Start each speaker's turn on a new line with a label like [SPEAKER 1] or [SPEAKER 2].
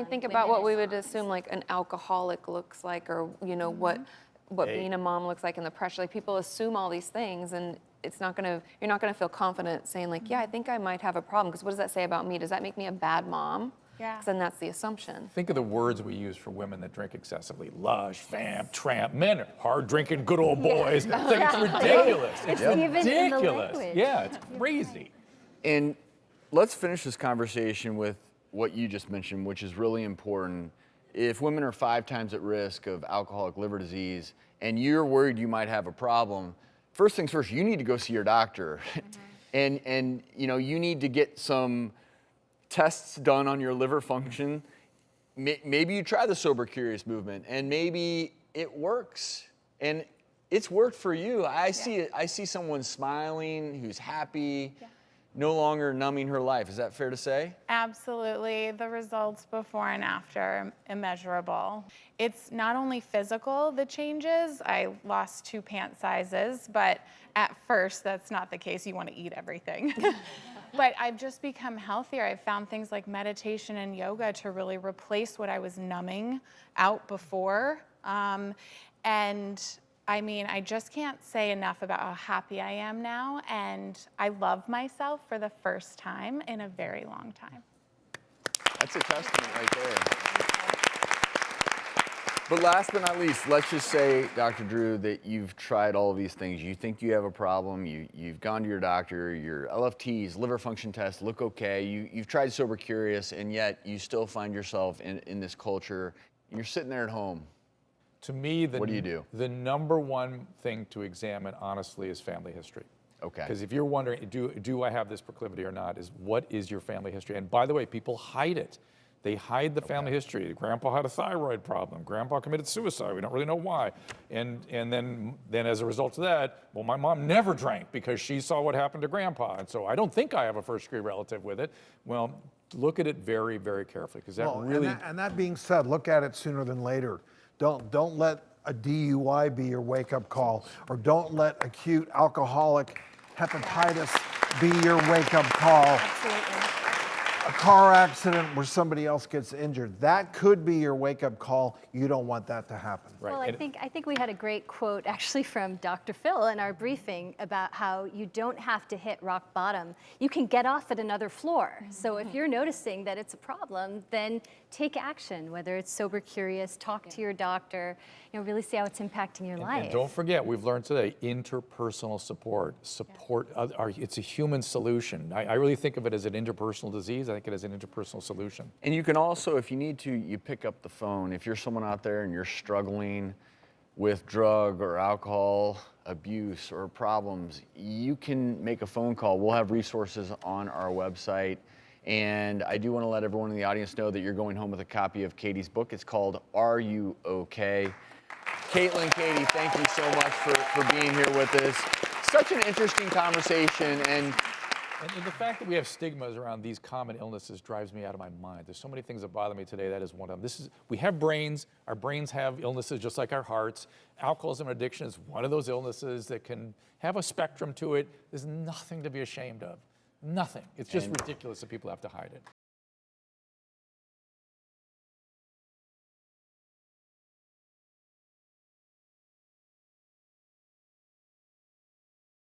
[SPEAKER 1] Think about what we would assume like an alcoholic looks like, or what being a mom looks like, and the pressure. Like people assume all these things, and you're not gonna feel confident saying like, yeah, I think I might have a problem, because what does that say about me? Does that make me a bad mom?
[SPEAKER 2] Yeah.
[SPEAKER 1] Because then that's the assumption.
[SPEAKER 3] Think of the words we use for women that drink excessively: lush, vamp, tramp. Men are hard drinking, good old boys. It's like, it's ridiculous.
[SPEAKER 4] It's even in the
[SPEAKER 3] ridiculous.
[SPEAKER 4] language.
[SPEAKER 3] Yeah, it's crazy.
[SPEAKER 5] And let's finish this conversation with what you just mentioned, which is really important. If women are 5 times at risk of alcoholic liver disease and you're worried you might have a problem, first things first, you need to go see your doctor. And you need to get some tests done on your liver function. Maybe you try the Sober Curious movement and maybe it works. And it's worked for you. I see someone smiling, who's happy, no longer numbing her life. Is that fair to say?
[SPEAKER 2] Absolutely. The results before and after are immeasurable. It's not only physical, the changes. I lost 2 pant sizes, but at first that's not the case. You want to eat everything. But I've just become healthier. I've found things like meditation and yoga to really replace what I was numbing out before. And I mean, I just can't say enough about how happy I am now, and I love myself for the first time in a very long time.
[SPEAKER 5] That's a testament right there. But last but not least, let's just say, Dr. Drew, that you've tried all of these things. You think you have a problem. You've gone to your doctor. Your LFTs, liver function tests look okay. You've tried Sober Curious, and yet you still find yourself in this culture. You're sitting there at home.
[SPEAKER 3] To me,
[SPEAKER 5] what do you do?
[SPEAKER 3] The number one thing to examine, honestly, is family history.
[SPEAKER 5] Okay.
[SPEAKER 3] Because if you're wondering, do I have this proclivity or not, is what is your family history? And by the way, people hide it. They hide the family history. Grandpa had a thyroid problem. Grandpa committed suicide. We don't really know why. And then as a result of that, well, my mom never drank because she saw what happened to Grandpa. And so I don't think I have a first-degree relative with it. Well, look at it very, very carefully, because that really...
[SPEAKER 6] And that being said, look at it sooner than later. Don't let a DUI be your wake-up call, or don't let acute alcoholic hepatitis be your wake-up call.
[SPEAKER 4] Absolutely.
[SPEAKER 6] A car accident where somebody else gets injured, that could be your wake-up call. You don't want that to happen.
[SPEAKER 3] Right.
[SPEAKER 4] Well, I think we had a great quote actually from Dr. Phil in our briefing about how you don't have to hit rock bottom. You can get off at another floor. So if you're noticing that it's a problem, then take action, whether it's Sober Curious, talk to your doctor, really see how it's impacting your life.
[SPEAKER 3] And don't forget, we've learned today, interpersonal support. It's a human solution. I really think of it as an interpersonal disease. I think it as an interpersonal solution.
[SPEAKER 5] And you can also, if you need to, you pick up the phone. If you're someone out there and you're struggling with drug or alcohol abuse or problems, you can make a phone call. We'll have resources on our website. And I do want to let everyone in the audience know that you're going home with a copy of Katie's book. It's called Are You Okay? Caitlin, Katie, thank you so much for being here with us. Such an interesting conversation. And
[SPEAKER 3] the fact that we have stigmas around these common illnesses drives me out of my mind. There's so many things that bother me today. That is one of them. We have brains. Our brains have illnesses just like our hearts. Alcoholism and addiction is one of those illnesses that can have a spectrum to it. There's nothing to be ashamed of. Nothing. It's just ridiculous that people have to hide it.